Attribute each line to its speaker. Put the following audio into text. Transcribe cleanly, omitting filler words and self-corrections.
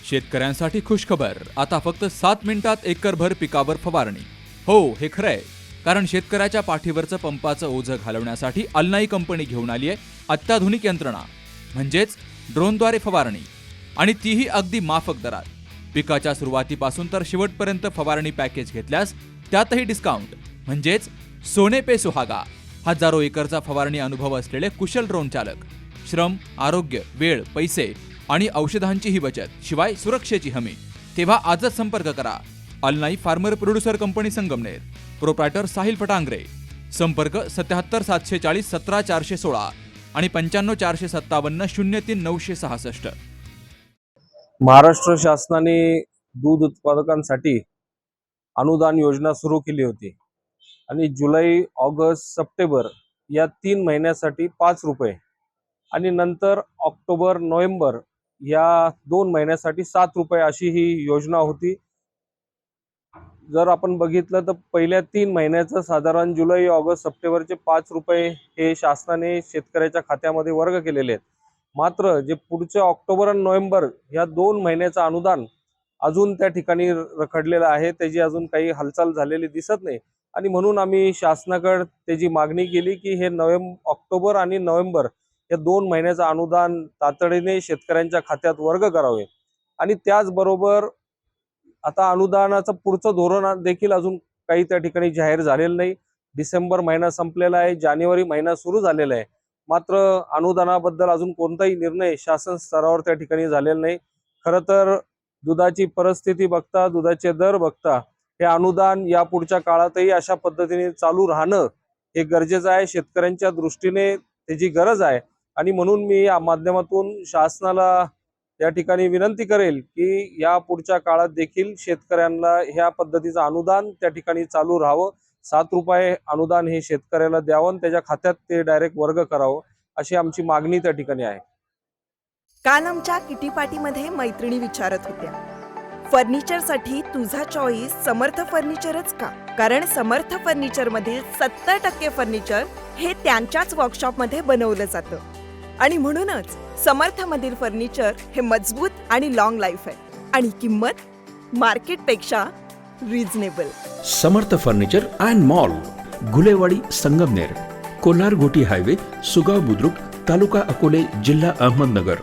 Speaker 1: शेतकऱ्यांसाठी खुशखबर, आता फक्त 7 मिनिटात एकरभर पिकावर फवारणी. हो, हे खरंय, कारण शेतकऱ्याच्या पाठीवरचं पंपाचं ओझं घालवण्यासाठी अल्नाई कंपनी घेऊन आली आहे अत्याधुनिक यंत्रणा, म्हणजेच ड्रोनद्वारे फवारणी, आणि तीही अगदी माफक दरात. पिकाच्या सुरुवातीपासून तर शेवटपर्यंत फवारणी पॅकेज घेतल्यास त्यातही डिस्काउंट, म्हणजेच सोने पे सुहागा. हजारो एकरचा फवारणी अनुभव असलेले कुशल ड्रोन चालक, श्रम, आरोग्य, वेळ, पैसे आणि औषधांचीही बचत, शिवाय सुरक्षेची हमी. तेव्हा आजच संपर्क करा. अल्नाई farmer producer company Sangamner, proprietor Sahil Phatangare. संपर्क 77 740 17 416 आणि 95 457 03 966.
Speaker 2: महाराष्ट्र शासनाने दूध उत्पादकांसाठी अनुदान योजना सुरू केली होती आणि जुलै, ऑगस्ट, सप्टेंबर या 3 महिन्यासाठी 5 रुपये आणि नंतर ऑक्टोबर, नोव्हेंबर या 2 महिन्यासाठी 7 रुपये अशी ही योजना होती. जर आपण बघितलं तर पहिल्या 3 महिन्याचं साधारण जुलै, ऑगस्ट, सप्टेंबरचे 5 रुपये हे शासनाने शेतकऱ्याच्या खात्यामध्ये वर्ग केलेले आहेत. मात्र जे पुढचे ऑक्टोबर आणि नोव्हेंबर या 2 महिन्याचं अनुदान अजून त्या ठिकाणी रखडलेलं आहे, त्याची अजून काही हालचाल झालेली दिसत नाही. आणि म्हणून आम्ही शासनाकडे त्याची मागणी केली की हे ऑक्टोबर आणि नोव्हेंबर या 2 महिन्याचं अनुदान तातडीने शेतकऱ्यांच्या खात्यात वर्ग करावे. आणि त्याचबरोबर आता अनुदानाचं पुढचं धोरण देखील अजून काही त्या ठिकाणी जाहीर झालेलं नाही. डिसेंबर महिना संपलेला आहे, जानेवारी महिना सुरू झालेला आहे, मात्र अनुदानाबद्दल अजून कोणताही निर्णय शासन स्तरावर त्या ठिकाणी झालेला नाही. खरं तर दुधाची परिस्थिती बघता, दुधाचे दर बघता हे अनुदान या पुढच्या काळातही अशा पद्धतीने चालू राहणं हे गरजेचं आहे. शेतकऱ्यांच्या दृष्टीने त्याची गरज आहे. आणि म्हणून मी या माध्यमातून शासनाला या ठिकाणी विनंती करेल की या पुढच्या काळात देखील शेतकऱ्यांना ह्या पद्धतीचं अनुदान त्या ठिकाणी चालू राहावं. 7 रुपये अनुदान हे शेतकऱ्याला द्यावं आणि त्याच्या खात्यात ते डायरेक्ट वर्ग करावं, अशी आमची मागणी त्या ठिकाणी आहे.
Speaker 3: काल आमच्या किटी पार्टीमध्ये मैत्रिणी विचारत होत्या, फर्निचरसाठी तुझा चॉईस समर्थ फर्निचरच का? कारण समर्थ फर्निचर मधील 70% फर्निचर हे त्यांच्याच वर्कशॉपमध्ये बनवलं जातं आणि म्हणूनच समर्थ मधील फर्निचर हे मजबूत आणि लॉंग लाईफ आहे आणि किंमत मार्केटपेक्षा reasonable.
Speaker 4: Samarth furniture and mall, Gulewadi, Sangamner, Kolhar गोटी हायवे, सुगाव बुद्रुक, तालुका अकोले, जिल्हा अहमदनगर.